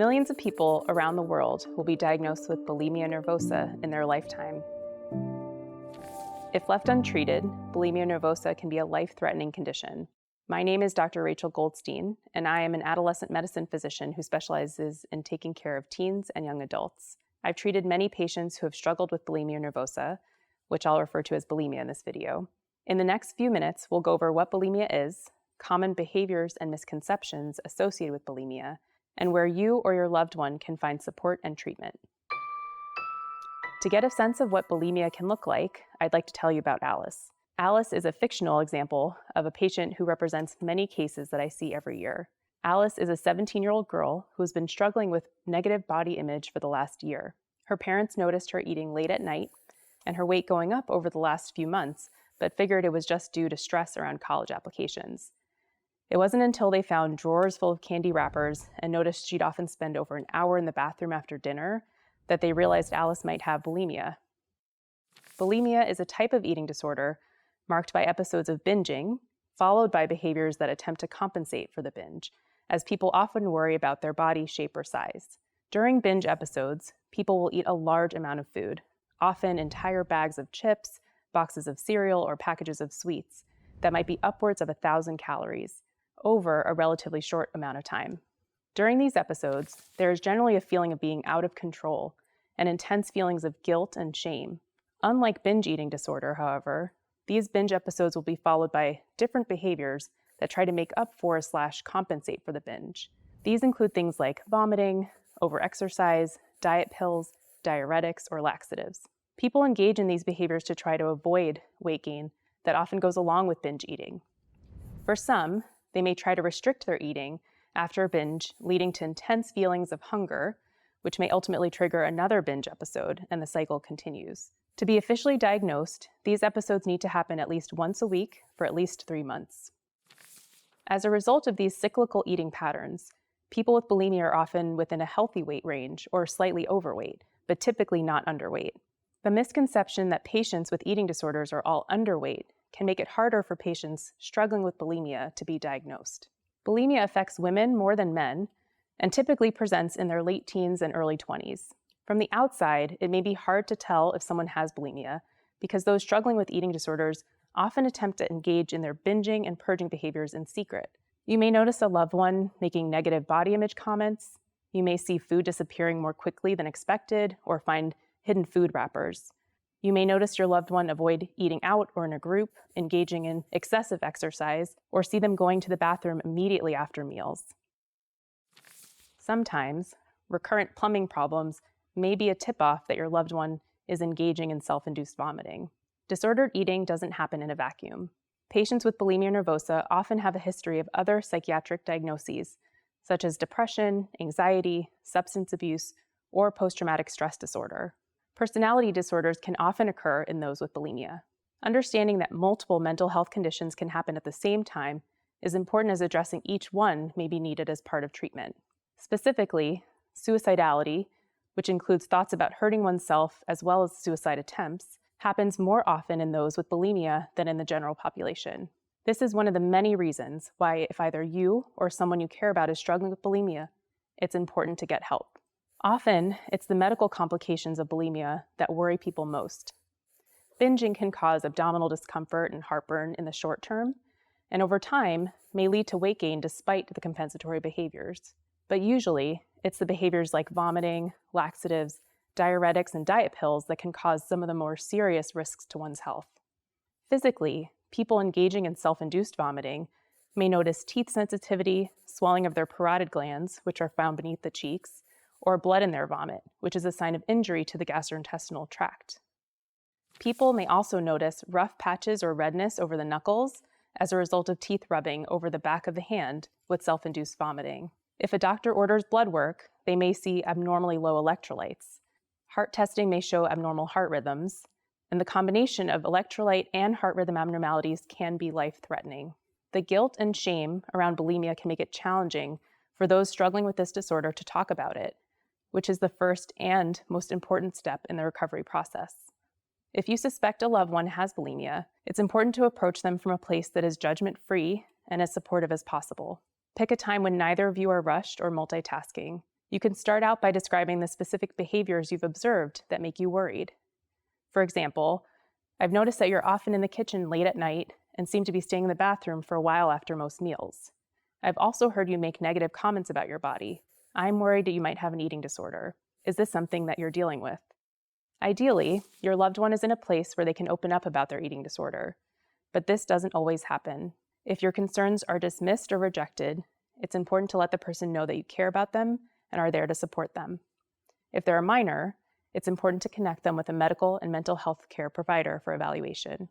Millions of people around the world will be diagnosed with bulimia nervosa in their lifetime. If left untreated, bulimia nervosa can be a life-threatening condition. My name is Dr. Rachel Goldstein, and I am an adolescent medicine physician who specializes in taking care of teens and young adults. I've treated many patients who have struggled with bulimia nervosa, which I'll refer to as bulimia in this video. In the next few minutes, we'll go over what bulimia is, common behaviors and misconceptions associated with bulimia, and where you or your loved one can find support and treatment. To get a sense of what bulimia can look like, I'd like to tell you about Alice. Alice is a fictional example of a patient who represents many cases that I see every year. Alice is a 17-year-old girl who has been struggling with negative body image for the last year. Her parents noticed her eating late at night and her weight going up over the last few months, but figured it was just due to stress around college applications. It wasn't until they found drawers full of candy wrappers and noticed she'd often spend over an hour in the bathroom after dinner that they realized Alice might have bulimia. Bulimia is a type of eating disorder marked by episodes of binging, followed by behaviors that attempt to compensate for the binge, as people often worry about their body shape or size. During binge episodes, people will eat a large amount of food, often entire bags of chips, boxes of cereal, or packages of sweets that might be upwards of 1,000 calories over a relatively short amount of time. During these episodes, there is generally a feeling of being out of control and intense feelings of guilt and shame. Unlike binge eating disorder, however, these binge episodes will be followed by different behaviors that try to make up for / compensate for the binge. These include things like vomiting, overexercise, diet pills, diuretics, or laxatives. People engage in these behaviors to try to avoid weight gain that often goes along with binge eating. For some, they may try to restrict their eating after a binge, leading to intense feelings of hunger, which may ultimately trigger another binge episode, and the cycle continues. To be officially diagnosed, these episodes need to happen at least once a week for at least 3 months. As a result of these cyclical eating patterns, people with bulimia are often within a healthy weight range or slightly overweight, but typically not underweight. The misconception that patients with eating disorders are all underweight can make it harder for patients struggling with bulimia to be diagnosed. Bulimia affects women more than men and typically presents in their late teens and early 20s. From the outside, it may be hard to tell if someone has bulimia because those struggling with eating disorders often attempt to engage in their binging and purging behaviors in secret. You may notice a loved one making negative body image comments. You may see food disappearing more quickly than expected or find hidden food wrappers. You may notice your loved one avoid eating out or in a group, engaging in excessive exercise, or see them going to the bathroom immediately after meals. Sometimes, recurrent plumbing problems may be a tip-off that your loved one is engaging in self-induced vomiting. Disordered eating doesn't happen in a vacuum. Patients with bulimia nervosa often have a history of other psychiatric diagnoses, such as depression, anxiety, substance abuse, or post-traumatic stress disorder. Personality disorders can often occur in those with bulimia. Understanding that multiple mental health conditions can happen at the same time is important, as addressing each one may be needed as part of treatment. Specifically, suicidality, which includes thoughts about hurting oneself as well as suicide attempts, happens more often in those with bulimia than in the general population. This is one of the many reasons why, if either you or someone you care about is struggling with bulimia, it's important to get help. Often, it's the medical complications of bulimia that worry people most. Binging can cause abdominal discomfort and heartburn in the short term, and over time may lead to weight gain despite the compensatory behaviors. But usually, it's the behaviors like vomiting, laxatives, diuretics, and diet pills that can cause some of the more serious risks to one's health. Physically, people engaging in self-induced vomiting may notice teeth sensitivity, swelling of their parotid glands, which are found beneath the cheeks, or blood in their vomit, which is a sign of injury to the gastrointestinal tract. People may also notice rough patches or redness over the knuckles as a result of teeth rubbing over the back of the hand with self-induced vomiting. If a doctor orders blood work, they may see abnormally low electrolytes. Heart testing may show abnormal heart rhythms, and the combination of electrolyte and heart rhythm abnormalities can be life-threatening. The guilt and shame around bulimia can make it challenging for those struggling with this disorder to talk about it, which is the first and most important step in the recovery process. If you suspect a loved one has bulimia, it's important to approach them from a place that is judgment-free and as supportive as possible. Pick a time when neither of you are rushed or multitasking. You can start out by describing the specific behaviors you've observed that make you worried. For example, I've noticed that you're often in the kitchen late at night and seem to be staying in the bathroom for a while after most meals. I've also heard you make negative comments about your body. I'm worried that you might have an eating disorder. Is this something that you're dealing with? Ideally, your loved one is in a place where they can open up about their eating disorder, but this doesn't always happen. If your concerns are dismissed or rejected, it's important to let the person know that you care about them and are there to support them. If they're a minor, it's important to connect them with a medical and mental health care provider for evaluation.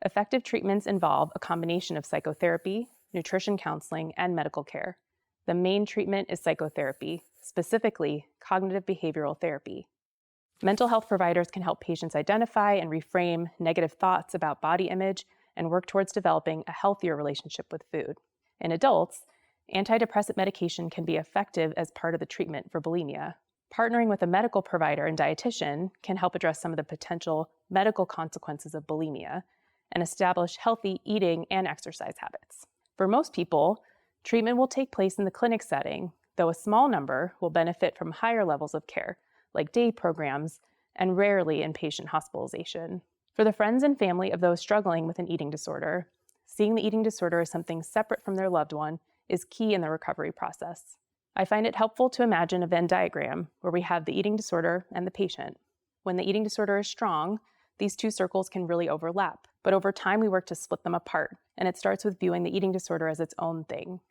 Effective treatments involve a combination of psychotherapy, nutrition counseling, and medical care. The main treatment is psychotherapy, specifically cognitive behavioral therapy. Mental health providers can help patients identify and reframe negative thoughts about body image and work towards developing a healthier relationship with food. In adults, antidepressant medication can be effective as part of the treatment for bulimia. Partnering with a medical provider and dietitian can help address some of the potential medical consequences of bulimia and establish healthy eating and exercise habits. For most people, treatment will take place in the clinic setting, though a small number will benefit from higher levels of care, like day programs, and rarely inpatient hospitalization. For the friends and family of those struggling with an eating disorder, seeing the eating disorder as something separate from their loved one is key in the recovery process. I find it helpful to imagine a Venn diagram where we have the eating disorder and the patient. When the eating disorder is strong, these two circles can really overlap, but over time we work to split them apart, and it starts with viewing the eating disorder as its own thing.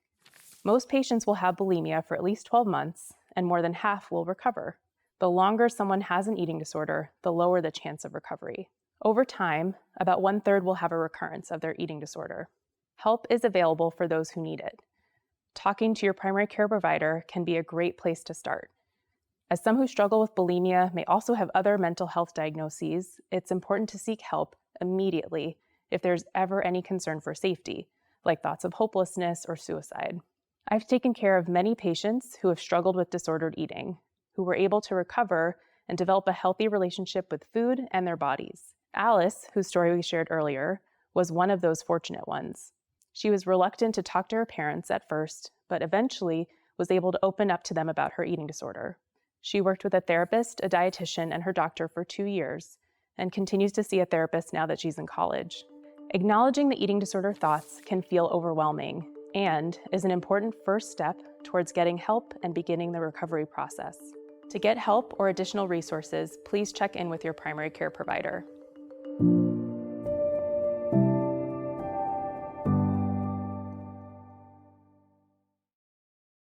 Most patients will have bulimia for at least 12 months, and more than half will recover. The longer someone has an eating disorder, the lower the chance of recovery. Over time, about 1/3 will have a recurrence of their eating disorder. Help is available for those who need it. Talking to your primary care provider can be a great place to start. As some who struggle with bulimia may also have other mental health diagnoses, it's important to seek help immediately if there's ever any concern for safety, like thoughts of hopelessness or suicide. I've taken care of many patients who have struggled with disordered eating, who were able to recover and develop a healthy relationship with food and their bodies. Alice, whose story we shared earlier, was one of those fortunate ones. She was reluctant to talk to her parents at first, but eventually was able to open up to them about her eating disorder. She worked with a therapist, a dietitian, and her doctor for 2 years, and continues to see a therapist now that she's in college. Acknowledging the eating disorder thoughts can feel overwhelming and is an important first step towards getting help and beginning the recovery process. To get help or additional resources, please check in with your primary care provider.